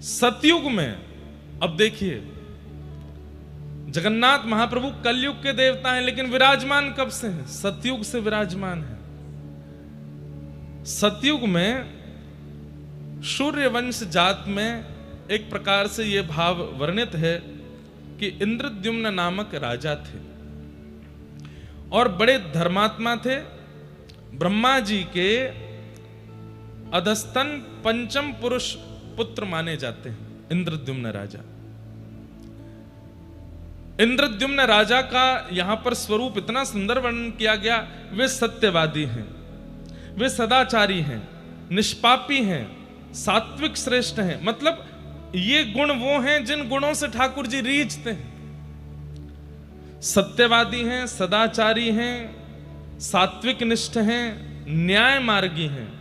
सतयुग में, अब देखिए, जगन्नाथ महाप्रभु कलयुग के देवता हैं, लेकिन विराजमान कब से हैं? सतयुग से विराजमान है। सतयुग में सूर्यवंश जात में एक प्रकार से यह भाव वर्णित है कि इंद्रद्युम्न नामक राजा थे और बड़े धर्मात्मा थे। ब्रह्मा जी के अधस्तन पंचम पुरुष पुत्र माने जाते हैं इंद्रद्युम्न राजा। इंद्रद्युम्न राजा का यहां पर स्वरूप इतना सुंदर वर्णन किया गया। वे सत्यवादी हैं, वे सदाचारी हैं, निष्पापी हैं, सात्विक श्रेष्ठ हैं। मतलब ये गुण वो हैं जिन गुणों से ठाकुर जी रीझते हैं। सत्यवादी हैं, सदाचारी हैं, सात्विक निष्ठ हैं, न्याय मार्गी हैं,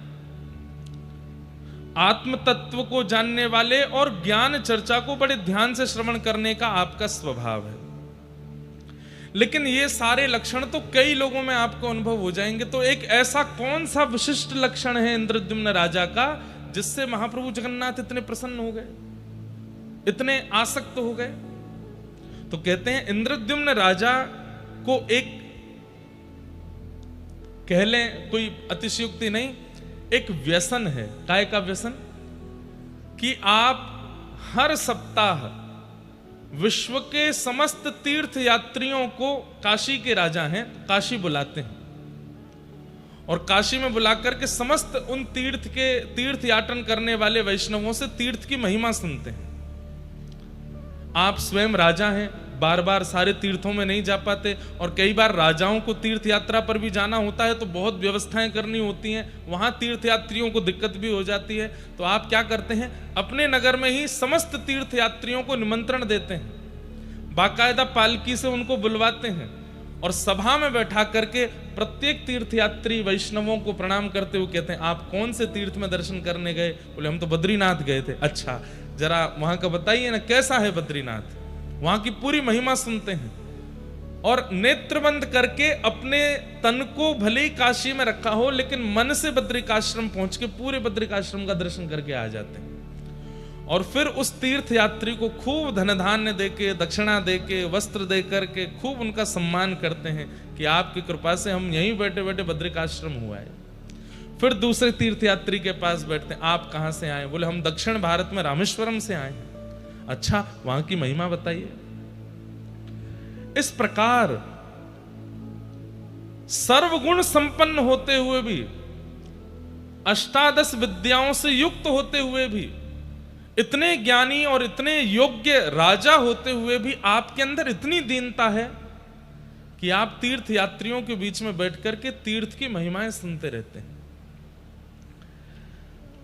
आत्म तत्व को जानने वाले और ज्ञान चर्चा को बड़े ध्यान से श्रवण करने का आपका स्वभाव है। लेकिन ये सारे लक्षण तो कई लोगों में आपको अनुभव हो जाएंगे। तो एक ऐसा कौन सा विशिष्ट लक्षण है इंद्रद्युम्न राजा का जिससे महाप्रभु जगन्नाथ इतने प्रसन्न हो गए, इतने आसक्त हो गए? तो कहते हैं इंद्रद्युम्न राजा को एक, कह लें कोई अतिशयोक्ति नहीं, एक व्यसन है। काय का व्यसन? कि आप हर सप्ताह विश्व के समस्त तीर्थ यात्रियों को, काशी के राजा हैं, काशी बुलाते हैं और काशी में बुलाकर के समस्त उन तीर्थ याटन करने वाले वैष्णवों से तीर्थ की महिमा सुनते हैं। आप स्वयं राजा हैं, बार बार सारे तीर्थों में नहीं जा पाते और कई बार राजाओं को तीर्थ यात्रा पर भी जाना होता है तो बहुत व्यवस्थाएं करनी होती हैं, वहां तीर्थ यात्रियों को दिक्कत भी हो जाती है। तो आप क्या करते हैं, अपने नगर में ही समस्त तीर्थ यात्रियों को निमंत्रण देते हैं, बाकायदा पालकी से उनको बुलवाते हैं और सभा में बैठा करके प्रत्येक तीर्थयात्री वैष्णवों को प्रणाम करते हुए कहते हैं, आप कौन से तीर्थ में दर्शन करने गए? बोले हम तो बद्रीनाथ गए थे। अच्छा, जरा वहां का बताइए ना, कैसा है बद्रीनाथ? वहां की पूरी महिमा सुनते हैं और नेत्र बंद करके अपने तन को भले ही काशी में रखा हो लेकिन मन से बद्रिकाश्रम पहुंच के पूरे बद्रिकाश्रम का दर्शन करके आ जाते हैं। और फिर उस तीर्थ यात्री को खूब धन धान्य देके, दक्षिणा देके, वस्त्र दे करके खूब उनका सम्मान करते हैं कि आपकी कृपा से हम यहीं बैठे बैठे बद्रिकाश्रम हुआ है। फिर दूसरे तीर्थयात्री के पास बैठते हैं, आप कहां से आए? बोले हम दक्षिण भारत में रामेश्वरम से आए हैं। अच्छा, वहां की महिमा बताइए। इस प्रकार सर्वगुण संपन्न होते हुए भी, अष्टादश विद्याओं से युक्त होते हुए भी, इतने ज्ञानी और इतने योग्य राजा होते हुए भी आपके अंदर इतनी दीनता है कि आप तीर्थ यात्रियों के बीच में बैठ करके तीर्थ की महिमाएं सुनते रहते हैं।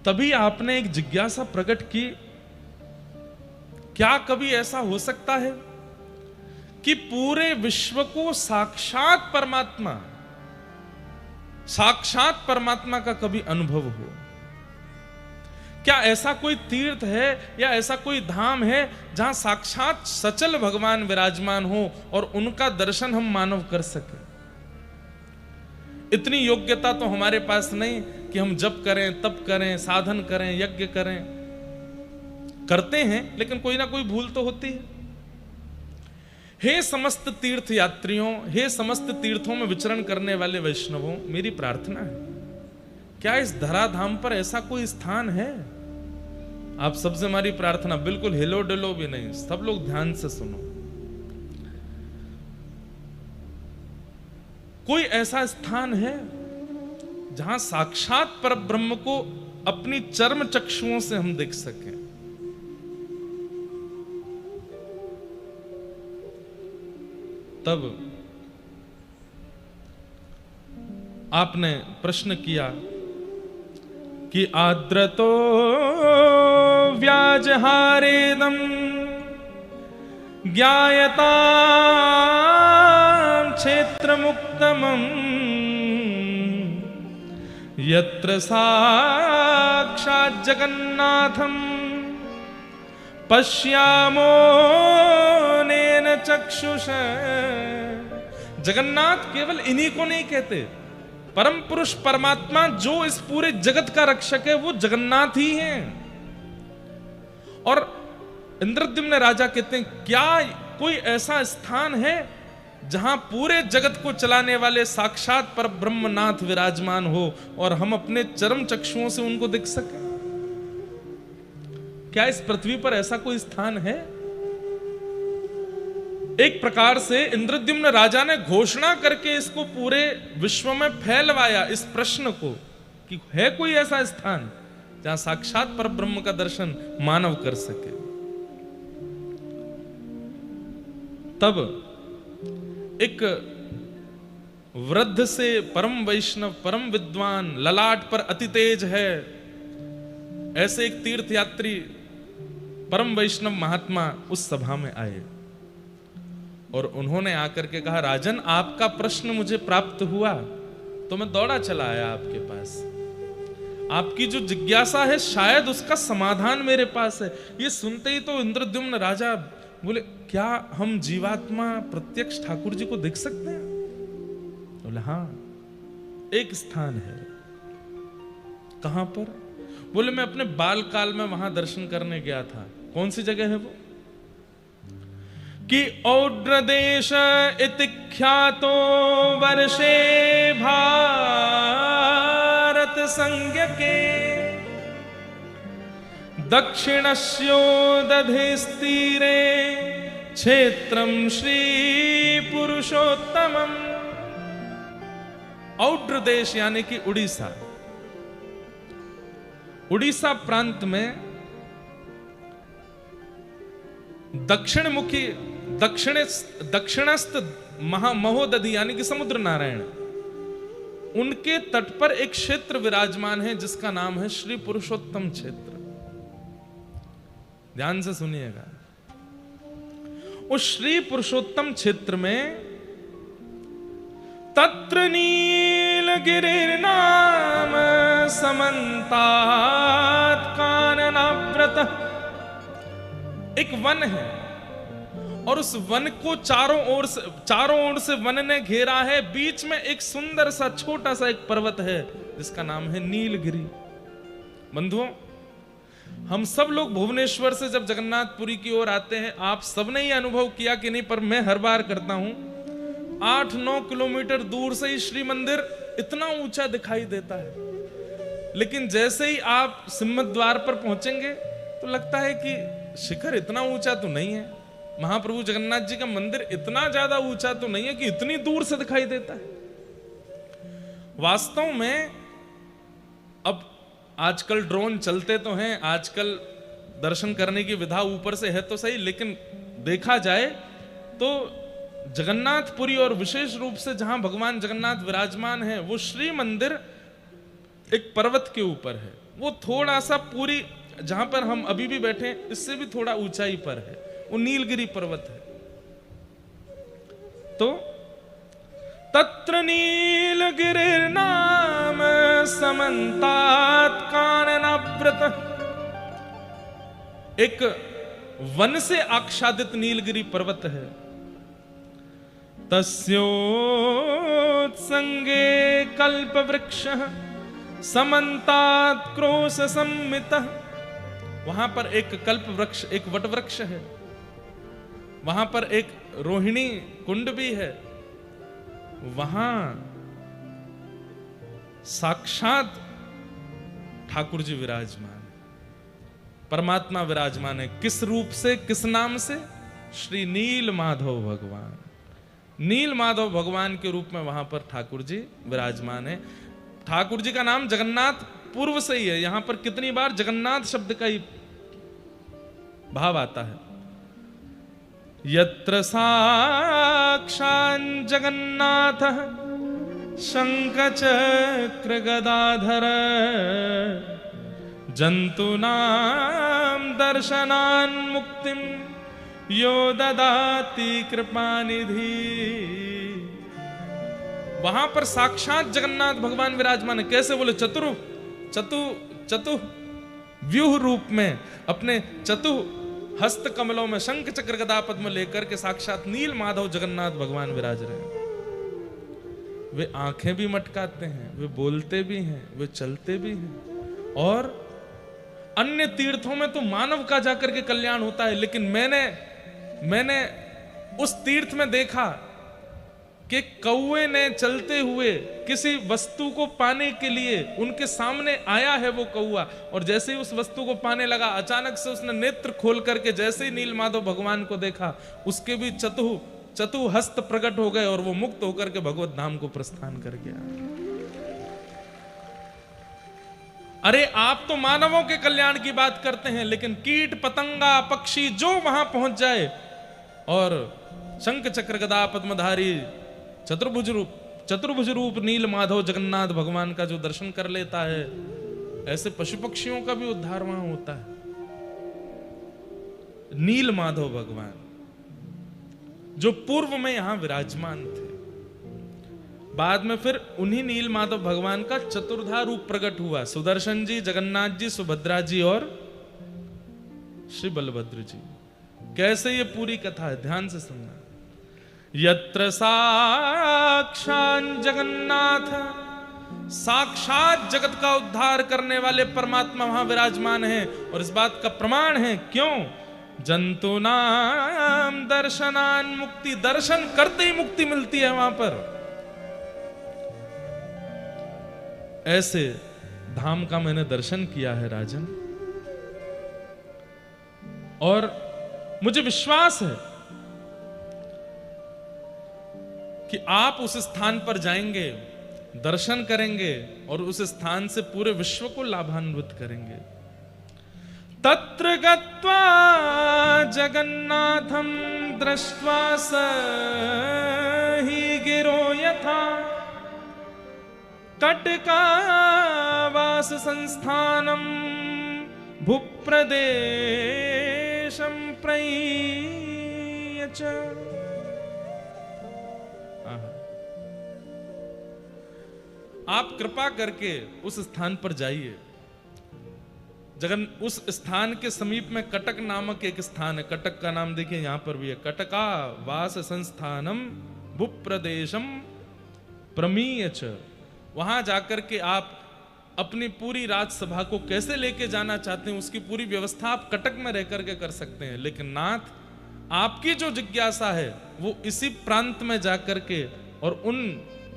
तभी आपने एक जिज्ञासा प्रकट की, क्या कभी ऐसा हो सकता है कि पूरे विश्व को साक्षात परमात्मा का कभी अनुभव हो? क्या ऐसा कोई तीर्थ है या ऐसा कोई धाम है जहां साक्षात सचल भगवान विराजमान हो और उनका दर्शन हम मानव कर सके? इतनी योग्यता तो हमारे पास नहीं कि हम जप करें, तप करें, साधन करें, यज्ञ करें। करते हैं लेकिन कोई ना कोई भूल तो होती है। हे समस्त तीर्थ यात्रियों, हे समस्त तीर्थों में विचरण करने वाले वैष्णवों, मेरी प्रार्थना है, क्या इस धराधाम पर ऐसा कोई स्थान है? आप सबसे हमारी प्रार्थना, बिल्कुल हिलो डुलो भी नहीं, सब लोग ध्यान से सुनो। कोई ऐसा स्थान है जहां साक्षात परब्रह्म को अपनी चर्म चक्षुओं से हम देख सकें? तब आपने प्रश्न किया कि आद्रतो व्याजहारेदम ज्ञायता क्षेत्र मुक्तमं यत्र साक्षात् जगन्नाथं पश्यामो नेन चक्षुष। जगन्नाथ केवल इन्हीं को नहीं कहते, परम पुरुष परमात्मा जो इस पूरे जगत का रक्षक है वो जगन्नाथ ही है। और इंद्रद्युम्न राजा कहते हैं, क्या कोई ऐसा स्थान है जहां पूरे जगत को चलाने वाले साक्षात पर ब्रह्मनाथ विराजमान हो और हम अपने चरम चक्षुओं से उनको देख सकें? क्या इस पृथ्वी पर ऐसा कोई स्थान है? एक प्रकार से इंद्रद्युम्न राजा ने घोषणा करके इसको पूरे विश्व में फैलवाया इस प्रश्न को कि है कोई ऐसा स्थान जहां साक्षात पर ब्रह्म का दर्शन मानव कर सके। तब एक वृद्ध से परम वैष्णव, परम विद्वान, ललाट पर अति तेज है, ऐसे एक तीर्थयात्री परम वैष्णव महात्मा उस सभा में आए और उन्होंने आकर के कहा, राजन आपका प्रश्न मुझे प्राप्त हुआ तो मैं दौड़ा चला आया आपके पास। आपकी जो जिज्ञासा है शायद उसका समाधान मेरे पास है। ये सुनते ही तो इंद्रद्युम्न राजा बोले, क्या हम जीवात्मा प्रत्यक्ष ठाकुर जी को देख सकते हैं? बोले हाँ, एक स्थान है। कहां पर? बोले मैं अपने बाल काल में वहां दर्शन करने गया था। कौन सी जगह है वो? कि औड्र देश इति ख्यातो वर्षे भारत संज्ञके दक्षिणस्योदधिस्तीरे क्षेत्रम श्री पुरुषोत्तमम। औड्र देश यानी कि उड़ीसा। उड़ीसा प्रांत में दक्षिणमुखी दक्षिणस्थ महोदधि यानी कि समुद्र नारायण, उनके तट पर एक क्षेत्र विराजमान है जिसका नाम है श्री पुरुषोत्तम क्षेत्र। ध्यान से सुनिएगा। उस श्री पुरुषोत्तम क्षेत्र में तत्र नीलगिरिर्नाम समन्तात् काननाव्रतः, एक वन है और उस वन को चारों ओर से वन ने घेरा है। बीच में एक सुंदर सा छोटा सा एक पर्वत है जिसका नाम है नीलगिरि। बंधुओं, हम सब लोग भुवनेश्वर से जब जगन्नाथपुरी की ओर आते हैं, आप सबने ये अनुभव किया कि नहीं, पर मैं हर बार करता हूं, 8-9 किलोमीटर दूर से ही श्री मंदिर इतना ऊंचा दिखाई देता है, लेकिन जैसे ही आप सिंहद्वार पर पहुंचेंगे तो लगता है कि शिखर इतना ऊंचा तो नहीं है, महाप्रभु जगन्नाथ जी का मंदिर इतना ज्यादा ऊंचा तो नहीं है कि इतनी दूर से दिखाई देता है। वास्तव में अब आजकल ड्रोन चलते तो हैं, आजकल दर्शन करने की विधा ऊपर से है तो सही, लेकिन देखा जाए तो जगन्नाथपुरी और विशेष रूप से जहां भगवान जगन्नाथ विराजमान है वो श्री मंदिर एक पर्वत के ऊपर है। वो थोड़ा सा पूरी जहां पर हम अभी भी बैठे हैं इससे भी थोड़ा ऊंचाई पर है, वो नीलगिरि पर्वत है। तो तत्र नीलगिरिर्नाम समन्तात् काननाव्रतः, एक वन से आच्छादित नीलगिरि पर्वत है। तस्योत्संगे कल्पवृक्षः समन्तात् क्रोश सम्मितः, वहां पर एक कल्प वृक्ष, एक वट वृक्ष है, वहां पर एक रोहिणी कुंड भी है, वहां साक्षात ठाकुर जी विराजमान है, परमात्मा विराजमान है। किस रूप से, किस नाम से? श्री नील माधव भगवान। नील माधव भगवान के रूप में वहां पर ठाकुर जी विराजमान है। ठाकुर जी का नाम जगन्नाथ पूर्व से ही है। यहां पर कितनी बार जगन्नाथ शब्द का ही भाव आता है। यत्र साक्षात् जगन्नाथः शंखचक्र गदाधर जंतूनां दर्शनान् मुक्तिं यो ददाति कृपानिधि। वहां पर साक्षात जगन्नाथ भगवान विराजमान है। कैसे? बोले चतु व्यूह रूप में अपने चतु हस्त कमलों में शंख चक्र गदा पद्म लेकर के साक्षात नील माधव जगन्नाथ भगवान विराज रहे हैं। वे आंखें भी मटकाते हैं, वे बोलते भी हैं, वे चलते भी हैं और अन्य तीर्थों में तो मानव का जाकर के कल्याण होता है, लेकिन मैंने उस तीर्थ में देखा कि कौवे ने चलते हुए किसी वस्तु को पाने के लिए उनके सामने आया है वो कौवा, और जैसे ही उस वस्तु को पाने लगा अचानक से उसने नेत्र खोल करके जैसे ही नीलमाधव भगवान को देखा, उसके भी चतु हस्त प्रकट हो गए और वो मुक्त होकर के भगवत धाम को प्रस्थान कर गया। अरे आप तो मानवों के कल्याण की बात करते हैं, लेकिन कीट पतंगा पक्षी जो वहां पहुंच जाए और शंख चक्र गदा पद्मधारी चतुर्भुज रूप नील माधव जगन्नाथ भगवान का जो दर्शन कर लेता है, ऐसे पशु पक्षियों का भी उद्धार वहां होता है। नील माधव भगवान जो पूर्व में यहां विराजमान थे, बाद में फिर उन्हीं नील माधव भगवान का चतुर्धा रूप प्रकट हुआ, सुदर्शन जी, जगन्नाथ जी, सुभद्रा जी और श्री बलभद्र जी। कैसे ये पूरी कथा है, ध्यान से सुनना। यत्र साक्षात जगन्नाथ, साक्षात जगत का उद्धार करने वाले परमात्मा वहां विराजमान है, और इस बात का प्रमाण है क्यों, जंतु नाम दर्शनान मुक्ति, दर्शन करते ही मुक्ति मिलती है वहां पर। ऐसे धाम का मैंने दर्शन किया है राजन, और मुझे विश्वास है कि आप उस स्थान पर जाएंगे, दर्शन करेंगे और उस स्थान से पूरे विश्व को लाभान्वित करेंगे। तत्र गत्वा जगन्नाथं दृष्ट्वा स हि गिरो यथा कटकावास संस्थानम भूप्रदेशं प्रयच्छ। आप कृपा करके उस स्थान पर जाइए। उस स्थान के समीप में कटक नामक एक स्थान है, कटक का नाम देखिए यहां पर भी है, कटका वास संस्थानम भूप्रदेशम प्रमीयच। वहां जाकर के आप अपनी पूरी राजसभा को कैसे लेके जाना चाहते हैं उसकी पूरी व्यवस्था आप कटक में रह करके कर सकते हैं, लेकिन नाथ आपकी जो जिज्ञासा है वो इसी प्रांत में जाकर के और उन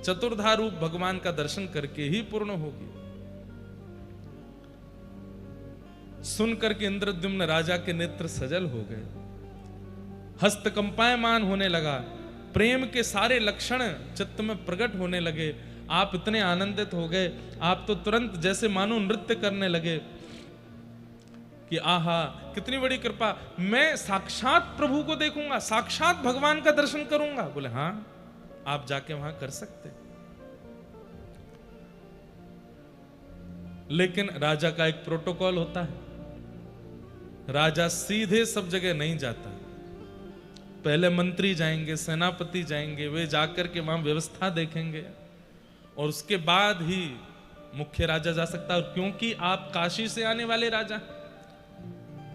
चतुर्धा रूप भगवान का दर्शन करके ही पूर्ण होगी। सुनकर के इंद्रद्युम्न राजा के नेत्र सजल हो गए, हस्त कंपायमान होने लगा, प्रेम के सारे लक्षण चित्त में प्रकट होने लगे। आप इतने आनंदित हो गए, आप तो तुरंत जैसे मानो नृत्य करने लगे कि आहा कितनी बड़ी कृपा, मैं साक्षात प्रभु को देखूंगा, साक्षात भगवान का दर्शन करूंगा। बोले हाँ आप जाके वहां कर सकते, लेकिन राजा का एक प्रोटोकॉल होता है, राजा सीधे सब जगह नहीं जाता, पहले मंत्री जाएंगे, सेनापति जाएंगे, वे जाकर के वहां व्यवस्था देखेंगे और उसके बाद ही मुख्य राजा जा सकता है। क्योंकि आप काशी से आने वाले राजा,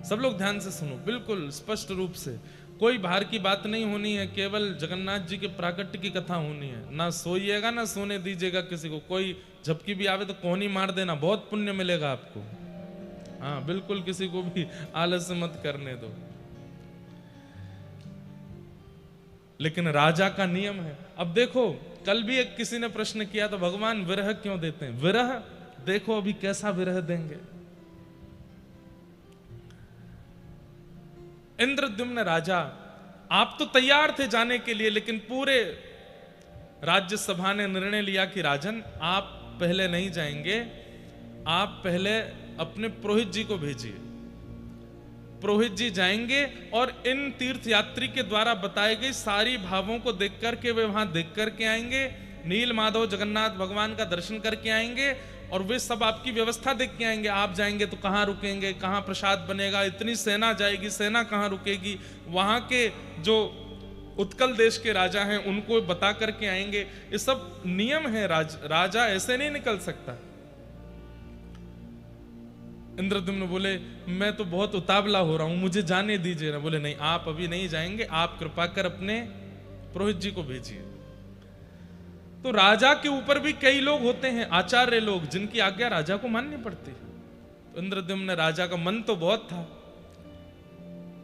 सब लोग ध्यान से सुनो बिल्कुल स्पष्ट रूप से, कोई बाहर की बात नहीं होनी है, केवल जगन्नाथ जी के प्राकट्य की कथा होनी है। ना सोइएगा ना सोने दीजिएगा किसी को, कोई झपकी भी आवे तो कोहनी मार देना, बहुत पुण्य मिलेगा आपको। हाँ बिल्कुल किसी को भी आलस्य मत करने दो। लेकिन राजा का नियम है। अब देखो कल भी एक किसी ने प्रश्न किया तो भगवान विरह क्यों देते हैं, विरह देखो अभी कैसा विरह देंगे। इंद्रद्युम्न राजा आप तो तैयार थे जाने के लिए, लेकिन पूरे राज्यसभा ने निर्णय लिया कि राजन आप पहले नहीं जाएंगे, आप पहले अपने पुरोहित जी को भेजिए। पुरोहित जी जाएंगे और इन तीर्थ यात्री के द्वारा बताई गई सारी भावों को देख करके वे वहां देख करके आएंगे, नील माधव जगन्नाथ भगवान का दर्शन करके आएंगे और वे सब आपकी व्यवस्था देख के आएंगे। आप जाएंगे तो कहाँ रुकेंगे, कहाँ प्रसाद बनेगा, इतनी सेना जाएगी, सेना कहाँ रुकेगी, वहां के जो उत्कल देश के राजा हैं उनको बता करके आएंगे। ये सब नियम है, राजा ऐसे नहीं निकल सकता। इंद्रद्युम्न बोले मैं तो बहुत उतावला हो रहा हूं, मुझे जाने दीजिए ना। बोले नहीं आप अभी नहीं जाएंगे, आप कृपा कर अपने पुरोहित जी को भेजिए। तो राजा के ऊपर भी कई लोग होते हैं, आचार्य लोग, जिनकी आज्ञा राजा को माननी पड़ती है। तो इंद्रद्युम्न राजा का मन तो बहुत था,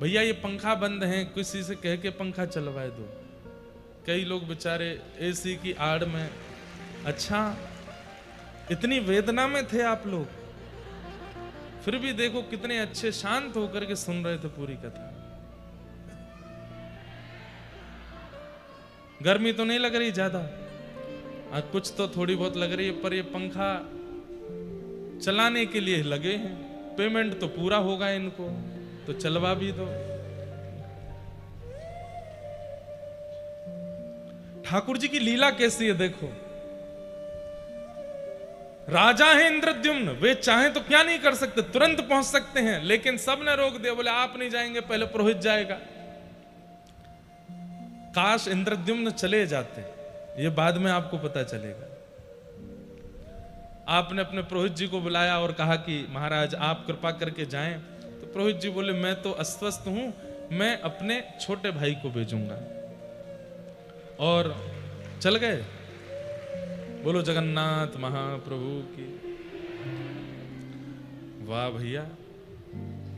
भैया ये पंखा बंद है, किसी से कह के पंखा चलवाए दो। कई लोग बेचारे एसी की आड़ में, अच्छा इतनी वेदना में थे आप लोग, फिर भी देखो कितने अच्छे शांत होकर के सुन रहे थे पूरी कथा। गर्मी तो नहीं लग रही ज्यादा, कुछ तो थोड़ी बहुत लग रही है, पर ये पंखा चलाने के लिए लगे हैं, पेमेंट तो पूरा होगा इनको, तो चलवा भी दो। ठाकुर जी की लीला कैसी है देखो। राजा है इंद्रद्युम्न, वे चाहें तो क्या नहीं कर सकते, तुरंत पहुंच सकते हैं, लेकिन सब ने रोक दिया, बोले आप नहीं जाएंगे, पहले पुरोहित जाएगा। काश इंद्रद्युम्न चले जाते, ये बाद में आपको पता चलेगा। आपने अपने पुरोहित जी को बुलाया और कहा कि महाराज आप कृपा करके जाएं, तो पुरोहित जी बोले मैं तो अस्वस्थ हूं, मैं अपने छोटे भाई को भेजूंगा, और चल गए। बोलो जगन्नाथ महाप्रभु की। वाह भैया,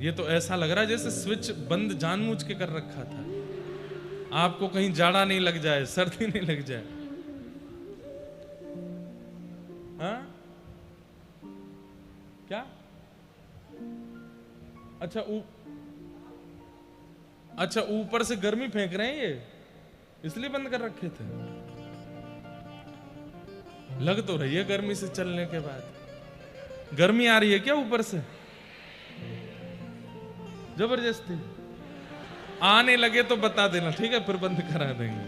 ये तो ऐसा लग रहा है जैसे स्विच बंद जानबूझ के कर रखा था, आपको कहीं जाड़ा नहीं लग जाए, सर्दी नहीं लग जाए। हाँ क्या? अच्छा ऊपर से गर्मी फेंक रहे हैं ये, इसलिए बंद कर रखे थे। लग तो रही है गर्मी से चलने के बाद। गर्मी आ रही है क्या ऊपर से? जबरदस्ती आने लगे तो बता देना, ठीक है, फिर बंद करा देंगे।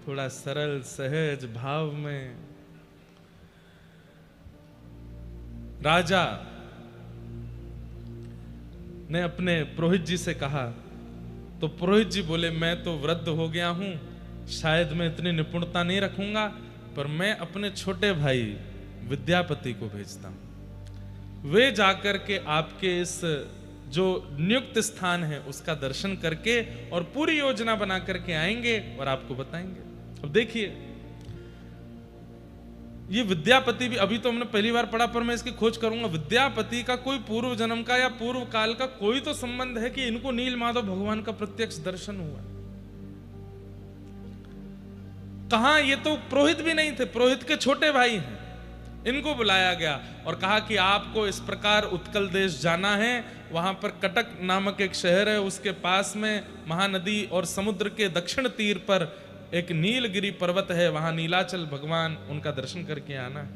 थोड़ा सरल सहज भाव में राजा ने अपने पुरोहित जी से कहा, तो पुरोहित जी बोले मैं तो वृद्ध हो गया हूं, शायद मैं इतनी निपुणता नहीं रखूंगा, पर मैं अपने छोटे भाई विद्यापति को भेजता हूं। वे जाकर के आपके इस जो नियुक्त स्थान है उसका दर्शन करके और पूरी योजना बना करके आएंगे और आपको बताएंगे। अब देखिए ये विद्यापति भी, अभी तो हमने पहली बार पढ़ा, पर मैं इसकी खोज करूंगा। विद्यापति का कोई पूर्व जन्म का या पूर्व काल का कोई तो संबंध है कि इनको नील माधव भगवान का प्रत्यक्ष दर्शन हुआ? कहां? ये तो पुरोहित भी नहीं थे, पुरोहित के छोटे भाई हैं। इनको बुलाया गया और कहा कि आपको इस प्रकार उत्कल देश जाना है, वहां पर कटक नामक एक शहर है, उसके पास में महानदी और समुद्र के दक्षिण तीर पर एक नीलगिरी पर्वत है, वहां नीलाचल भगवान, उनका दर्शन करके आना है।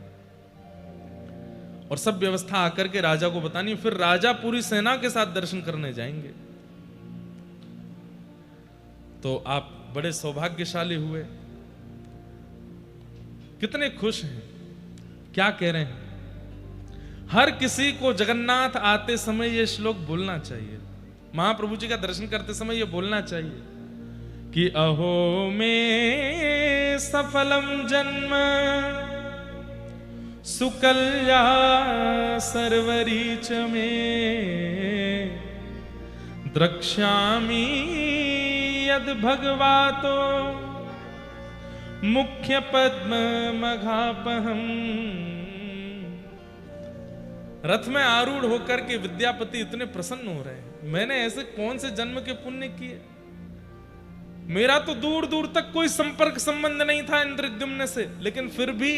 और सब व्यवस्था आकर के राजा को बतानी, फिर राजा पूरी सेना के साथ दर्शन करने जाएंगे। तो आप बड़े सौभाग्यशाली हुए, कितने खुश हैं। क्या कह रहे हैं? हर किसी को जगन्नाथ आते समय ये श्लोक बोलना चाहिए, महाप्रभु जी का दर्शन करते समय ये बोलना चाहिए कि अहो में सफलम जन्म सुकल्या सर्वरीच में द्रक्ष्यामि यद भगवातो मुख्य पद्म मघापहम। रथ में आरूढ़ होकर के विद्यापति इतने प्रसन्न हो रहे हैं, मैंने ऐसे कौन से जन्म के पुण्य किए। मेरा तो दूर दूर तक कोई संपर्क संबंध नहीं था इंद्रद्युम्न से, लेकिन फिर भी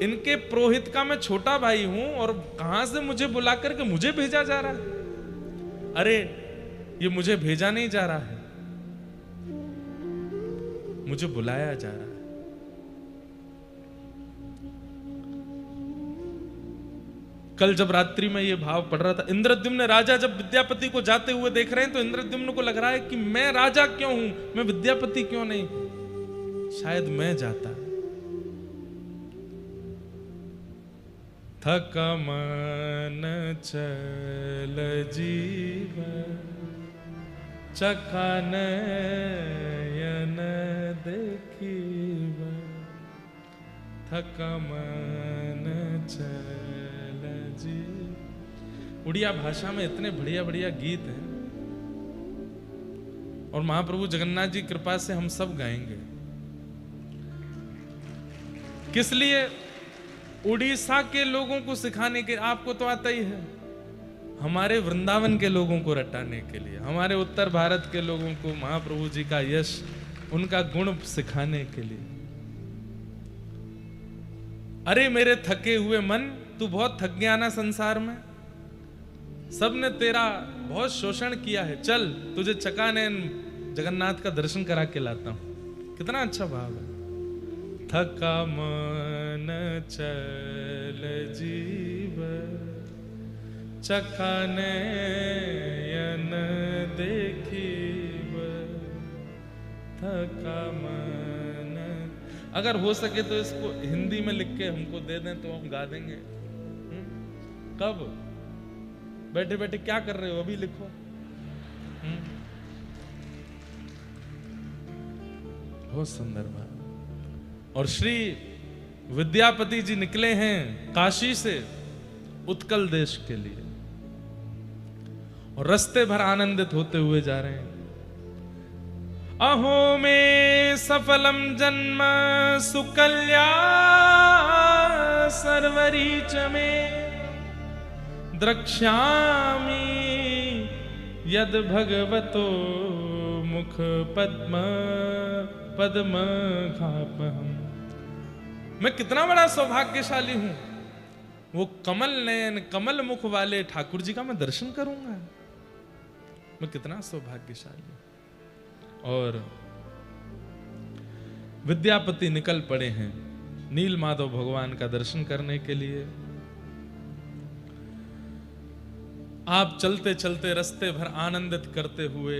इनके पुरोहित का मैं छोटा भाई हूं, और कहां से मुझे बुला करके मुझे भेजा जा रहा है। अरे ये मुझे भेजा नहीं जा रहा है, मुझे बुलाया जा रहा है। कल जब रात्रि में ये भाव पढ़ रहा था, इंद्रद्युम्न राजा जब विद्यापति को जाते हुए देख रहे हैं, तो इंद्रद्युम्न को लग रहा है कि मैं राजा क्यों हूं, मैं विद्यापति क्यों नहीं, शायद मैं जाता। थक मन चल जीव चखन देखीब, थक मन चल जी। उड़िया भाषा में इतने बढ़िया बढ़िया गीत हैं, और महाप्रभु जगन्नाथ जी कृपा से हम सब गाएंगे। किस लिए? उड़ीसा के लोगों को सिखाने के, आपको तो आता ही है, हमारे वृंदावन के लोगों को रटाने के लिए, हमारे उत्तर भारत के लोगों को महाप्रभु जी का यश, उनका गुण सिखाने के लिए। अरे मेरे थके हुए मन, तू बहुत थक गया ना संसार में, सबने तेरा बहुत शोषण किया है, चल तुझे चकानैन जगन्नाथ का दर्शन करा के लाता हूं। कितना अच्छा भाव है। थका मन चल जीव चकानैन देखीब, थका मन। अगर हो सके तो इसको हिंदी में लिख के हमको दे दें तो हम गा देंगे। कब? बैठे बैठे क्या कर रहे हो, अभी लिखो। बहुत सुंदर बात। और श्री विद्यापति जी निकले हैं काशी से उत्कल देश के लिए, और रास्ते भर आनंदित होते हुए जा रहे हैं। अहो में सफलम जन्म सुकल्या सर्वरीच में द्रक्ष्यामि यद भगवतो मुख पद्म पद्म घापहम। मैं कितना बड़ा सौभाग्यशाली हूं, वो कमल नयन कमल मुख वाले ठाकुर जी का मैं दर्शन करूंगा। मैं कितना सौभाग्यशाली। और विद्यापति निकल पड़े हैं नील माधव भगवान का दर्शन करने के लिए। आप चलते चलते रास्ते भर आनंदित करते हुए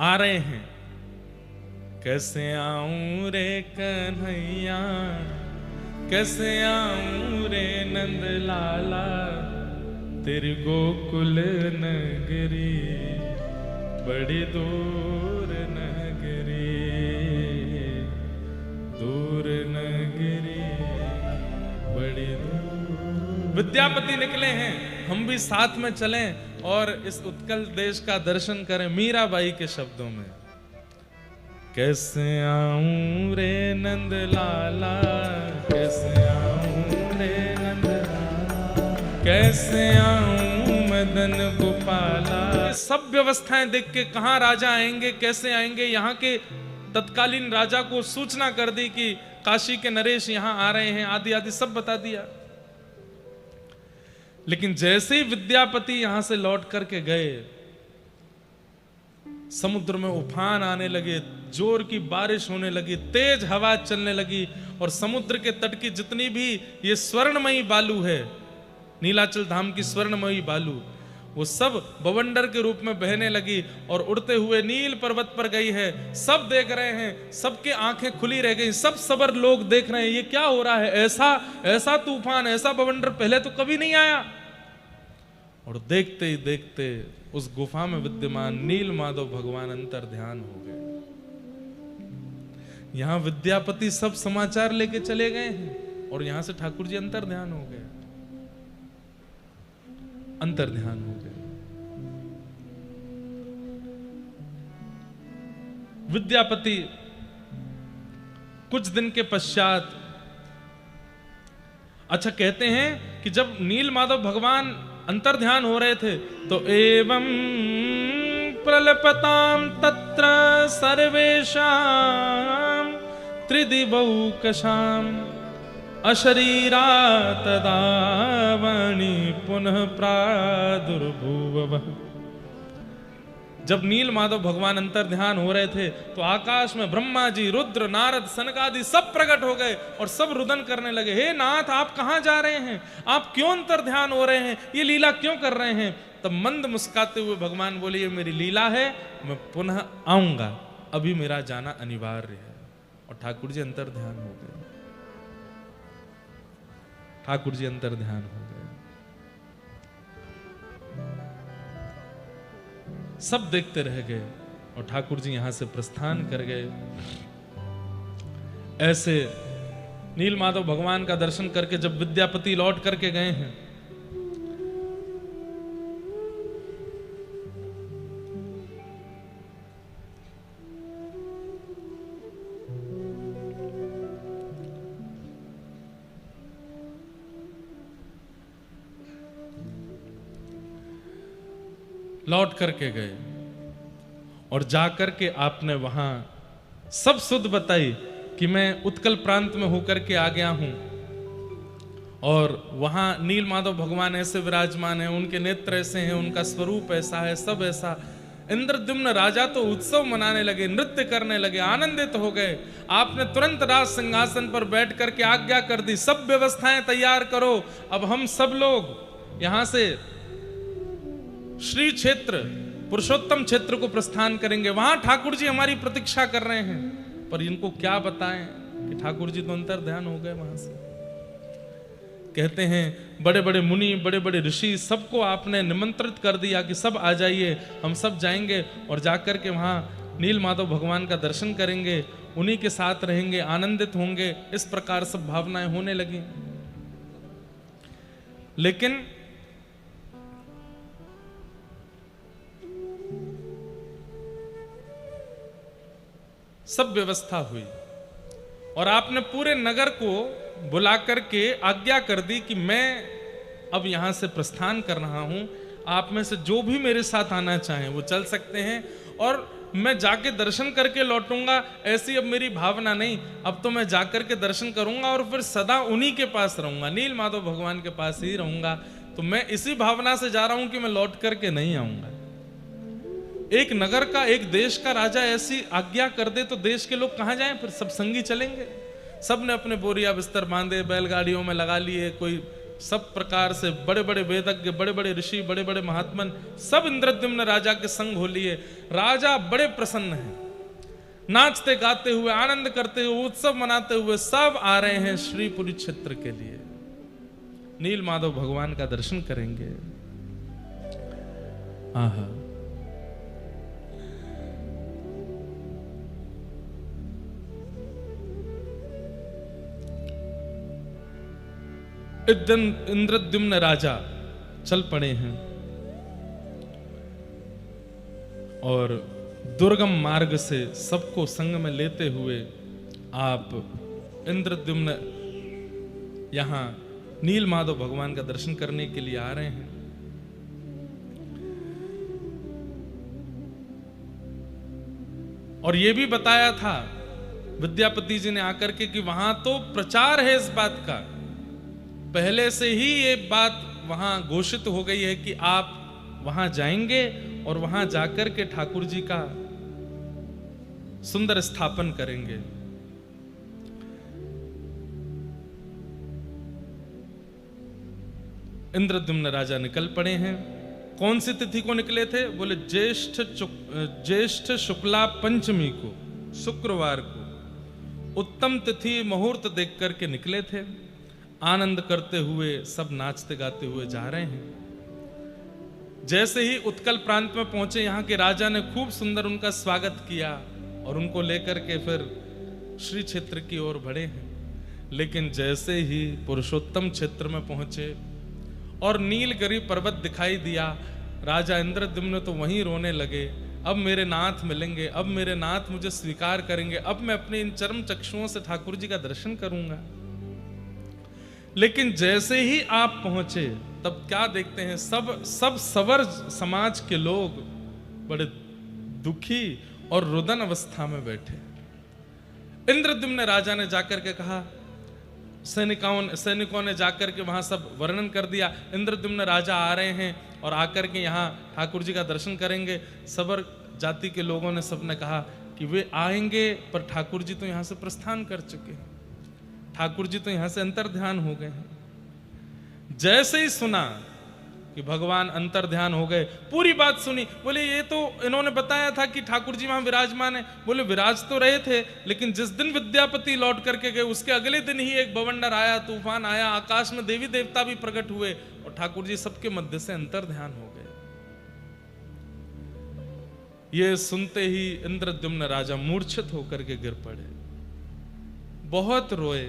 आ रहे हैं। कैसे आऊं रे कन्हैया, कैसे आऊं रे नंद लाला, तेरी गोकुल नगरी बड़ी दूर नगरी, दूर नगरी बड़ी दूर। विद्यापति निकले हैं, हम भी साथ में चलें और इस उत्कल देश का दर्शन करें। मीराबाई के शब्दों में, कैसे आऊं रे नंद लाला, कैसे आऊं रे नंद लाला, कैसे आऊं मदन गोपाला। सब व्यवस्थाएं देख के कहां राजा आएंगे, कैसे आएंगे, यहाँ के तत्कालीन राजा को सूचना कर दी कि काशी के नरेश यहां आ रहे हैं, आदि आदि सब बता दिया। लेकिन जैसे ही विद्यापति यहां से लौट करके गए, समुद्र में उफान आने लगे, जोर की बारिश होने लगी, तेज हवा चलने लगी, और समुद्र के तट की जितनी भी ये स्वर्णमयी बालू है, नीलाचल धाम की स्वर्णमयी बालू, वो सब बवंडर के रूप में बहने लगी और उड़ते हुए नील पर्वत पर गई है। सब देख रहे हैं, सबके आंखें खुली रह गई, सब सबर लोग देख रहे हैं ये क्या हो रहा है, ऐसा ऐसा तूफान, ऐसा बवंडर पहले तो कभी नहीं आया। और देखते ही देखते उस गुफा में विद्यमान नील माधव भगवान अंतर ध्यान हो गए। यहां विद्यापति सब समाचार लेके चले गए हैं और यहां से ठाकुर जी अंतर ध्यान हो गए, अंतर ध्यान हो गए। विद्यापति कुछ दिन के पश्चात, अच्छा कहते हैं कि जब नील माधव भगवान अंतर ध्यान हो रहे थे तो एवं प्रलपताम तत्र सर्वेषां त्रिदिवौकशाम अशरीरा तदा वाणी पुनः प्रादुर्भुवः। जब नील माधव भगवान अंतर ध्यान हो रहे थे तो आकाश में ब्रह्मा जी, रुद्र, नारद, सनकादि सब प्रकट हो गए और सब रुदन करने लगे, हे नाथ आप कहां जा रहे हैं, आप क्यों अंतर ध्यान हो रहे हैं, ये लीला क्यों कर रहे हैं। तब मंद मुस्काते हुए भगवान बोले, ये मेरी लीला है, मैं पुनः आऊंगा, अभी मेरा जाना अनिवार्य है। और ठाकुर जी अंतर ध्यान हो गए, ठाकुर जी अंतर ध्यान हो गए। सब देखते रह गए और ठाकुर जी यहां से प्रस्थान कर गए। ऐसे नील माधव भगवान का दर्शन करके जब विद्यापति लौट करके गए हैं, लौट करके गए और जाकर के आपने वहां सब सुध बताई कि मैं उत्कल प्रांत में होकर के आ गया हूं और वहां नील माधव भगवान ऐसे विराजमान है, उनके नेत्र ऐसे हैं, उनका स्वरूप ऐसा है, सब ऐसा। इंद्रद्युम्न राजा तो उत्सव मनाने लगे, नृत्य करने लगे, आनंदित हो गए। आपने तुरंत राज सिंहासन पर बैठ करके आज्ञा कर दी, सब व्यवस्थाएं तैयार करो, अब हम सब लोग यहां से श्री क्षेत्र पुरुषोत्तम क्षेत्र को प्रस्थान करेंगे। वहां ठाकुर जी हमारी प्रतीक्षा कर रहे हैं, पर इनको क्या बताएं कि ठाकुर जी तो अंतर ध्यान हो गए वहां से। कहते हैं बड़े बड़े मुनि, बड़े बड़े ऋषि, सबको आपने निमंत्रित कर दिया कि सब आ जाइए, हम सब जाएंगे और जाकर के वहां नील माधव भगवान का दर्शन करेंगे, उन्हीं के साथ रहेंगे, आनंदित होंगे। इस प्रकार सब भावनाएं होने लगी। लेकिन सब व्यवस्था हुई और आपने पूरे नगर को बुला करके आज्ञा कर दी कि मैं अब यहां से प्रस्थान कर रहा हूं, आप में से जो भी मेरे साथ आना चाहें वो चल सकते हैं और मैं जाके दर्शन करके लौटूंगा। ऐसी अब मेरी भावना नहीं, अब तो मैं जाकर के दर्शन करूंगा और फिर सदा उन्हीं के पास रहूंगा, नील माधव भगवान के पास ही रहूंगा। तो मैं इसी भावना से जा रहा हूं कि मैं लौट करके नहीं आऊंगा। एक नगर का, एक देश का राजा ऐसी आज्ञा कर दे तो देश के लोग कहां जाएं? फिर सब संगी चलेंगे। सब ने अपने बोरिया बिस्तर बांधे, बैलगाड़ियों में लगा लिए, कोई सब प्रकार से बड़े बड़े वेदज्ञ, बड़े बड़े ऋषि, बड़े बड़े महात्मन सब इंद्रद्युम्न राजा के संग हो लिए। राजा बड़े प्रसन्न हैं, नाचते गाते हुए, आनंद करते हुए, उत्सव मनाते हुए सब आ रहे हैं श्रीपुरी क्षेत्र के लिए, नील माधव भगवान का दर्शन करेंगे। आहा, इस दिन इंद्रद्युम्न राजा चल पड़े हैं और दुर्गम मार्ग से सबको संग में लेते हुए आप इंद्रद्युम्न यहां नील माधव भगवान का दर्शन करने के लिए आ रहे हैं। और यह भी बताया था विद्यापति जी ने आकर के कि वहां तो प्रचार है इस बात का, पहले से ही ये बात वहां घोषित हो गई है कि आप वहां जाएंगे और वहां जाकर के ठाकुर जी का सुंदर स्थापन करेंगे। इंद्रद्युम्न राजा निकल पड़े हैं। कौन सी तिथि को निकले थे? बोले ज्येष्ठ शुक्ला पंचमी को, शुक्रवार को उत्तम तिथि मुहूर्त देख करके निकले थे। आनंद करते हुए सब नाचते गाते हुए जा रहे हैं। जैसे ही उत्कल प्रांत में पहुंचे, यहाँ के राजा ने खूब सुंदर उनका स्वागत किया और उनको लेकर के फिर श्री क्षेत्र की ओर बढ़े हैं। लेकिन जैसे ही पुरुषोत्तम क्षेत्र में पहुंचे और नीलगिरि पर्वत दिखाई दिया, राजा इंद्रद्युम्न तो वहीं रोने लगे। अब मेरे नाथ मिलेंगे, अब मेरे नाथ मुझे स्वीकार करेंगे, अब मैं अपने इन चर्म चक्षुओं से ठाकुर जी का दर्शन करूंगा। लेकिन जैसे ही आप पहुंचे तब क्या देखते हैं? सब सवर समाज के लोग बड़े दुखी और रुदन अवस्था में बैठे। इंद्रद्युम्न राजा ने जाकर के कहा, सैनिकों ने जाकर के वहां सब वर्णन कर दिया, इंद्रद्युम्न राजा आ रहे हैं और आकर के यहाँ ठाकुर जी का दर्शन करेंगे। सवर जाति के लोगों ने सबने कहा कि वे आएंगे, पर ठाकुर जी तो यहाँ से प्रस्थान कर चुके हैं, ठाकुर जी तो यहां से अंतर ध्यान हो गए हैं। जैसे ही सुना कि भगवान अंतर ध्यान हो गए, पूरी बात सुनी, बोले ये तो इन्होंने बताया था कि ठाकुर जी वहां विराजमान है। बोले विराज तो रहे थे, लेकिन जिस दिन विद्यापति लौट करके गए उसके अगले दिन ही एक बवंडर आया, तूफान आया, आकाश में देवी देवता भी प्रकट हुए और ठाकुर जी सबके मध्य से अंतर ध्यान हो गए। ये सुनते ही इंद्रद्युम्न राजा मूर्छित होकर के गिर पड़े, बहुत रोए,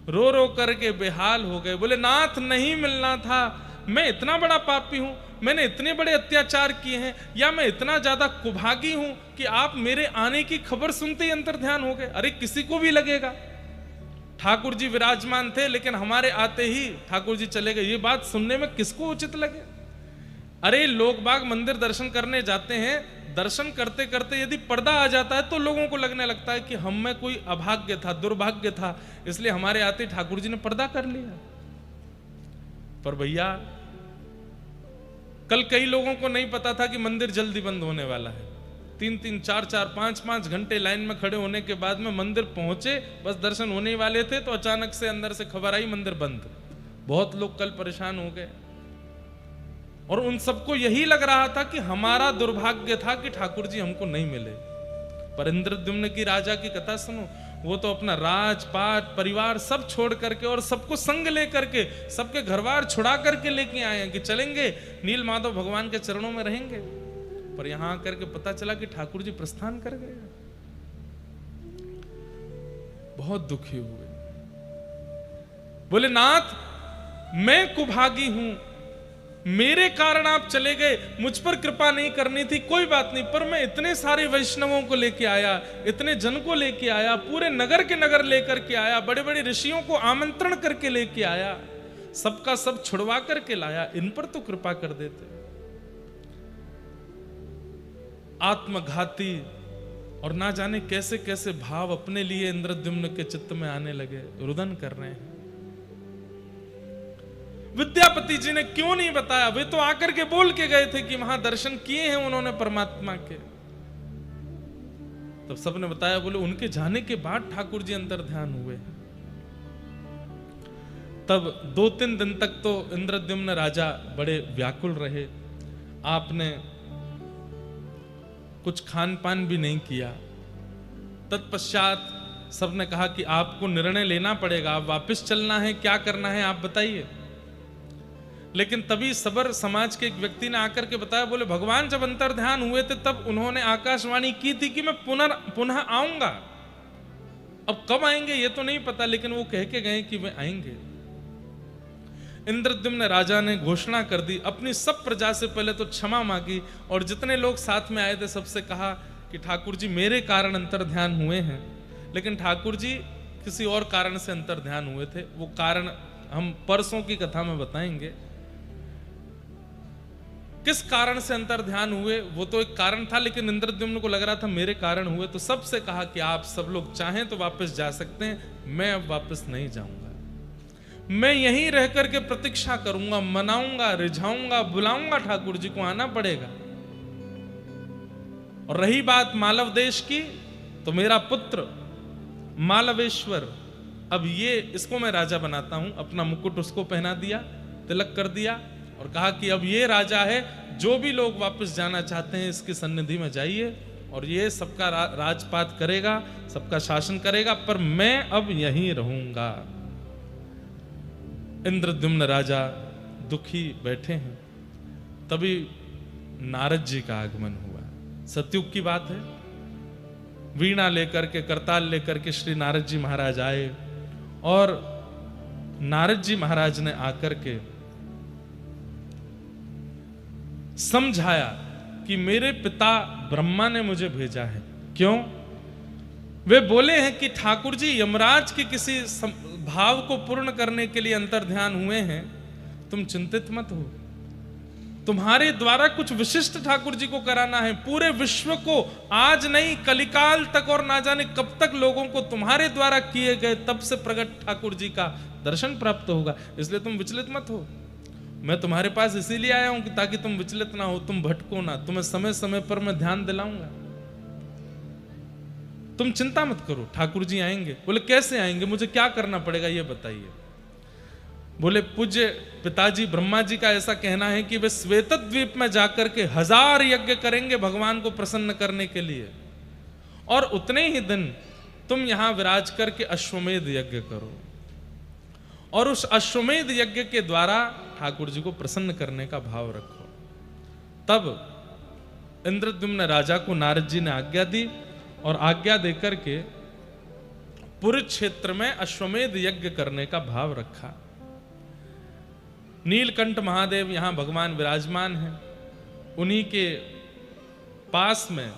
रो रो करके बेहाल हो गए। बोले नाथ नहीं मिलना था, मैं इतना बड़ा पापी हूं, मैंने इतने बड़े अत्याचार किए हैं, या मैं इतना ज्यादा कुभागी हूं कि आप मेरे आने की खबर सुनते ही अंतर ध्यान हो गए। अरे किसी को भी लगेगा, ठाकुर जी विराजमान थे लेकिन हमारे आते ही ठाकुर जी चले गए, ये बात सुनने में किसको उचित लगे? अरे लोग बाग मंदिर दर्शन करने जाते हैं, दर्शन करते करते यदि पर्दा आ जाता है तो लोगों को लगने लगता है कि हम में कोई अभाग्य था, दुर्भाग्य था, इसलिए हमारे आते ठाकुर जी ने पर्दा कर लिया। पर भैया कल कई लोगों को नहीं पता था कि मंदिर जल्दी बंद होने वाला है। 3-3, 4-4, 5-5 घंटे लाइन में खड़े होने के बाद में मंदिर पहुंचे, बस दर्शन होने ही वाले थे तो अचानक से अंदर से खबर आई मंदिर बंद। बहुत लोग कल परेशान हो गए और उन सबको यही लग रहा था कि हमारा दुर्भाग्य था कि ठाकुर जी हमको नहीं मिले। पर इंद्रद्युम्न की राजा की कथा सुनो, वो तो अपना राजपाट परिवार सब छोड़ करके और सबको संग लेकर के, सबके घरवार छुड़ा करके लेके आए हैं कि चलेंगे नील माधव भगवान के चरणों में रहेंगे। पर यहां आकर के पता चला कि ठाकुर जी प्रस्थान कर गए। बहुत दुखी हुए, बोले नाथ मैं कुभागी हूं, मेरे कारण आप चले गए, मुझ पर कृपा नहीं करनी थी, कोई बात नहीं, पर मैं इतने सारे वैष्णवों को लेके आया, इतने जन को लेके आया, पूरे नगर के नगर लेकर के आया, बड़े बड़े ऋषियों को आमंत्रण करके लेके आया, सबका सब छुड़वा करके लाया, इन पर तो कृपा कर देते। आत्मघाती और ना जाने कैसे कैसे भाव अपने लिए इंद्रद्युम्न के चित्त में आने लगे, रुदन कर रहे हैं। विद्यापति जी ने क्यों नहीं बताया? वे तो आकर के बोल के गए थे कि वहां दर्शन किए हैं उन्होंने परमात्मा के। तब सबने बताया, बोले उनके जाने के बाद ठाकुर जी अंतर ध्यान हुए। तब 2-3 दिन तक तो इंद्रद्युम्न राजा बड़े व्याकुल रहे। आपने कुछ खान पान भी नहीं किया। तत्पश्चात सबने कहा कि आपको निर्णय लेना पड़ेगा, आप वापस चलना है, क्या करना है आप बताइए। लेकिन तभी सबर समाज के एक व्यक्ति ने आकर के बताया, बोले भगवान जब अंतर ध्यान हुए थे तब उन्होंने आकाशवाणी की थी कि मैं पुनः आऊंगा। अब कब आएंगे ये तो नहीं पता, लेकिन वो कह के गए कि वे आएंगे। इंद्रद्युम्न राजा ने घोषणा कर दी, अपनी सब प्रजा से पहले तो क्षमा मांगी और जितने लोग साथ में आए थे सबसे कहा कि ठाकुर जी मेरे कारण अंतर ध्यान हुए हैं, लेकिन ठाकुर जी किसी और कारण से अंतर ध्यान हुए थे। वो कारण हम परसों की कथा में बताएंगे किस कारण से अंतर ध्यान हुए। वो तो एक कारण था, लेकिन इंद्रद्युम्न को लग रहा था मेरे कारण हुए, तो सबसे कहा कि आप सब लोग चाहें तो वापस जा सकते हैं, मैं अब वापस नहीं जाऊंगा, मैं यहीं रह करके प्रतीक्षा करूंगा, मनाऊंगा, रिझाऊंगा, बुलाऊंगा, ठाकुर जी को आना पड़ेगा। और रही बात मालव देश की, तो मेरा पुत्र मालवेश्वर, अब ये इसको मैं राजा बनाता हूं। अपना मुकुट उसको पहना दिया, तिलक कर दिया और कहा कि अब ये राजा है, जो भी लोग वापस जाना चाहते हैं इसकी सन्निधि में जाइए और ये सबका राजपाट करेगा, सबका शासन करेगा, पर मैं अब यहीं रहूंगा। इंद्रद्युम्न राजा दुखी बैठे हैं, तभी नारद जी का आगमन हुआ। सतयुग की बात है। वीणा लेकर के, करताल लेकर के श्री नारद जी महाराज आए और नारद जी महाराज ने आकर के समझाया कि मेरे पिता ब्रह्मा ने मुझे भेजा है। क्यों? वे बोले हैं कि ठाकुर जी यमराज के किसी भाव को पूर्ण करने के लिए अंतर ध्यान हुए हैं, तुम चिंतित मत हो, तुम्हारे द्वारा कुछ विशिष्ट ठाकुर जी को कराना है। पूरे विश्व को आज नहीं कलिकाल तक और ना जाने कब तक लोगों को तुम्हारे द्वारा किए गए तब से प्रकट ठाकुर जी का दर्शन प्राप्त होगा, इसलिए तुम विचलित मत हो। मैं तुम्हारे पास इसीलिए आया हूं कि ताकि तुम विचलित ना हो, तुम भटको ना, तुम्हें समय समय पर मैं ध्यान दिलाऊंगा, तुम चिंता मत करो, ठाकुर जी आएंगे। बोले कैसे आएंगे, मुझे क्या करना पड़ेगा ये बताइए। बोले पूज्य पिताजी ब्रह्मा जी का ऐसा कहना है कि वे श्वेतद्वीप में जाकर के 1000 यज्ञ करेंगे भगवान को प्रसन्न करने के लिए, और उतने ही दिन तुम यहां विराज करके अश्वमेध यज्ञ करो और उस अश्वमेध यज्ञ के द्वारा ठाकुर जी को प्रसन्न करने का भाव रखो। तब इंद्रद्युम्न राजा को नारद जी ने आज्ञा दी और आज्ञा देकर के पुरी क्षेत्र में अश्वमेध यज्ञ करने का भाव रखा। नीलकंठ महादेव यहां भगवान विराजमान हैं, उन्हीं के पास में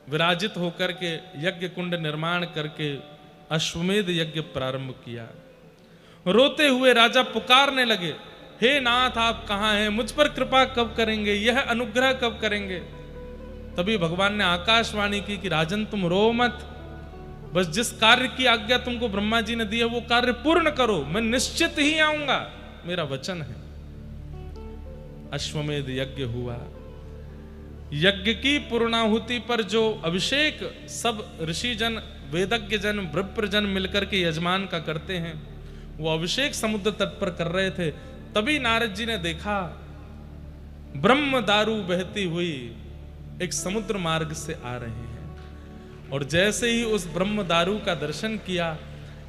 विराजित होकर के यज्ञ कुंड निर्माण करके अश्वमेध यज्ञ प्रारंभ किया। रोते हुए राजा पुकारने लगे हे नाथ आप कहाँ हैं, मुझ पर कृपा कब करेंगे, यह अनुग्रह कब करेंगे। तभी भगवान ने आकाशवाणी की कि राजन तुम रो मत, बस जिस कार्य की आज्ञा तुमको ब्रह्मा जी ने दी है वो कार्य पूर्ण करो, मैं निश्चित ही आऊंगा, मेरा वचन है। अश्वमेध यज्ञ हुआ। यज्ञ की पूर्णाहुति पर जो अभिषेक सब ऋषि जन, वेदज्ञ जन, विप्र जन मिलकर के यजमान का करते हैं, वो अभिषेक समुद्र तट पर कर रहे थे। तभी नारद जी ने देखा ब्रह्म दारू बहती हुई एक समुद्र मार्ग से आ रहे हैं। और जैसे ही उस ब्रह्म दारू का दर्शन किया,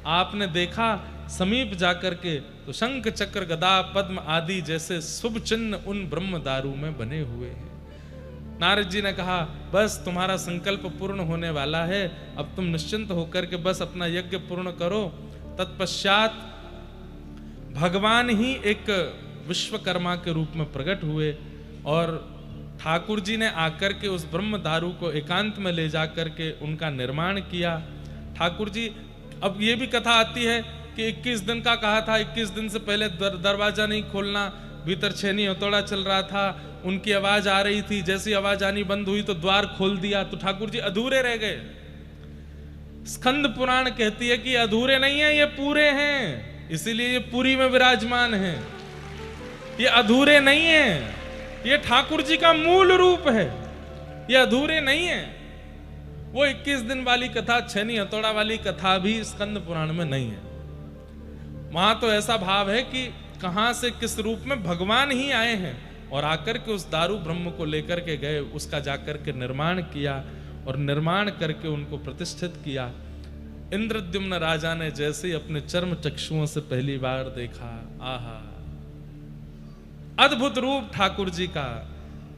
आपने देखा समीप जाकर के तो शंख चक्र गदा पद्म आदि जैसे शुभ चिन्ह उन ब्रह्म दारू में बने हुए हैं। नारद जी ने कहा बस तुम्हारा संकल्प पूर्ण होने वाला है, अब तुम निश्चिंत होकर के बस अपना यज्ञ पूर्ण करो। तत्पश्चात भगवान ही एक विश्वकर्मा के रूप में प्रकट हुए और ठाकुर जी ने आकर के उस ब्रह्म दारू को एकांत में ले जाकर के उनका निर्माण किया। ठाकुर जी, अब ये भी कथा आती है कि 21 दिन का कहा था, 21 दिन से पहले दरवाजा नहीं खोलना, भीतर छेनी हथौड़ा चल रहा था, उनकी आवाज आ रही थी, जैसी आवाज आनी बंद हुई तो द्वार खोल दिया, तो ठाकुर जी अधूरे रह गए। स्कंद पुराण कहती है कि अधूरे नहीं है, ये पूरे हैं, इसीलिए ये पुरी में विराजमान है। ये अधूरे नहीं है, ये ठाकुर जी का मूल रूप है, ये अधूरे नहीं है। वो 21 दिन वाली कथा, छेनी हथौड़ा वाली कथा भी स्कंद पुराण में नहीं है। वहां तो ऐसा भाव है कि कहां से किस रूप में भगवान ही आए हैं और आकर के उस दारू ब्रह्म को लेकर के गए, उसका जाकर के निर्माण किया और निर्माण करके उनको प्रतिष्ठित किया। इंद्रद्युम्न राजा ने जैसे ही अपने चर्म चक्षुओं से पहली बार देखा, आहा अद्भुत रूप ठाकुर जी का,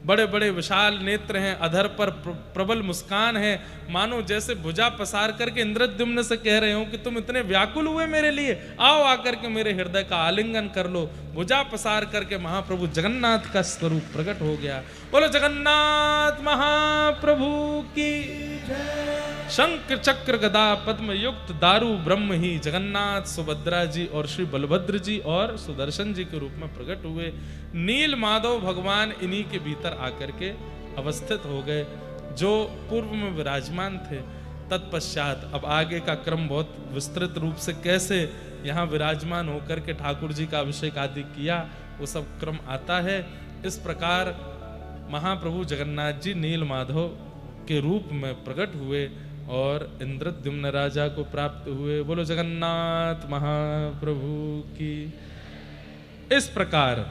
बड़े बड़े विशाल नेत्र हैं, अधर पर प्रबल मुस्कान है, मानो जैसे भुजा पसार करके इंद्रद्युम्न से कह रहे हो कि तुम इतने व्याकुल हुए मेरे लिए, आओ आकर के मेरे हृदय का आलिंगन कर लो। भुजा पसार करके महाप्रभु जगन्नाथ का स्वरूप प्रकट हो गया। बोलो जगन्नाथ महाप्रभु की जय। शंख चक्र गदा पद्म युक्त दारू ब्रह्म ही जगन्नाथ, सुभद्रा जी और श्री बलभद्र जी और सुदर्शन जी के रूप में प्रकट हुए। नील माधव भगवान इन्हीं के भीतर आकर के अवस्थित हो गए जो पूर्व में विराजमान थे। तत्पश्चात अब आगे का क्रम बहुत विस्तृत रूप से कैसे यहाँ विराजमान होकर के ठाकुर जी का अभिषेक आदि किया, वो सब क्रम आता है। इस प्रकार महाप्रभु जगन्नाथ जी नील माधव के रूप में प्रकट हुए और इंद्रद्युम्न राजा को प्राप्त हुए। बोलो जगन्नाथ महाप्रभु की। इस प्रकार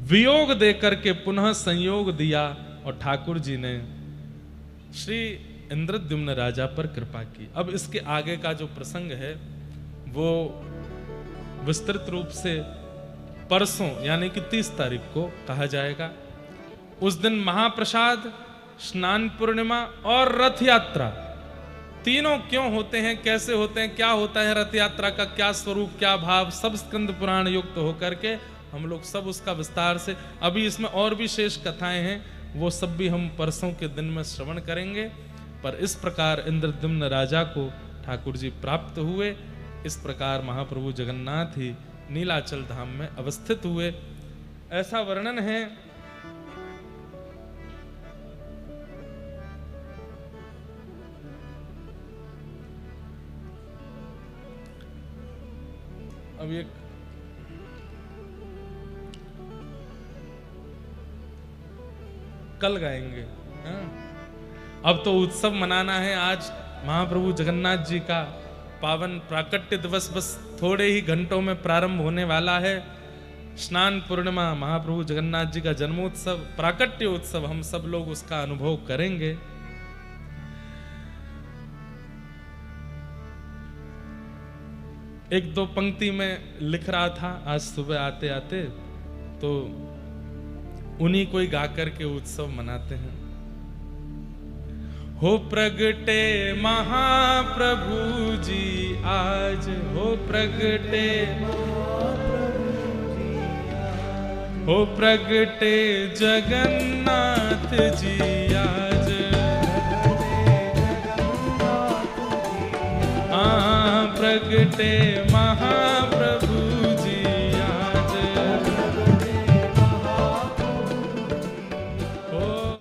वियोग देकर के पुनः संयोग दिया और ठाकुर जी ने श्री इंद्रद्युम्न राजा पर कृपा की। अब इसके आगे का जो प्रसंग है वो विस्तृत रूप से परसों यानी कि 30 तारीख को कहा जाएगा। उस दिन महाप्रसाद, स्नान पूर्णिमा और रथ यात्रा तीनों क्यों होते हैं, कैसे होते हैं, क्या होता है रथ यात्रा का, क्या स्वरूप, क्या भाव, सब स्कंद पुराण युक्त होकर के हम लोग सब उसका विस्तार से, अभी इसमें और भी शेष कथाएं हैं, वो सब भी हम परसों के दिन में श्रवण करेंगे। पर इस प्रकार इंद्रद्युम्न राजा को ठाकुर जी प्राप्त हुए। इस प्रकार महाप्रभु जगन्नाथ ही नीलाचल धाम में अवस्थित हुए, ऐसा वर्णन है। अब ये कल गाएंगे। अब तो उत्सव मनाना है। आज महाप्रभु जगन्नाथ जी का पावन प्राकट्य दिवस बस थोड़े ही घंटों में प्रारंभ होने वाला है। स्नान पूर्णिमा, महाप्रभु जगन्नाथ जी का जन्मोत्सव, प्राकट्य उत्सव, हम सब लोग उसका अनुभव करेंगे। एक दो पंक्ति में लिख रहा था आज सुबह आते आते, तो उन्हीं को ही गा करके उत्सव मनाते हैं। हो प्रगटे महाप्रभु जी आज, हो प्रगटे, हो प्रगटे जगन्नाथ जी आज, प्रगटे महाप्रभु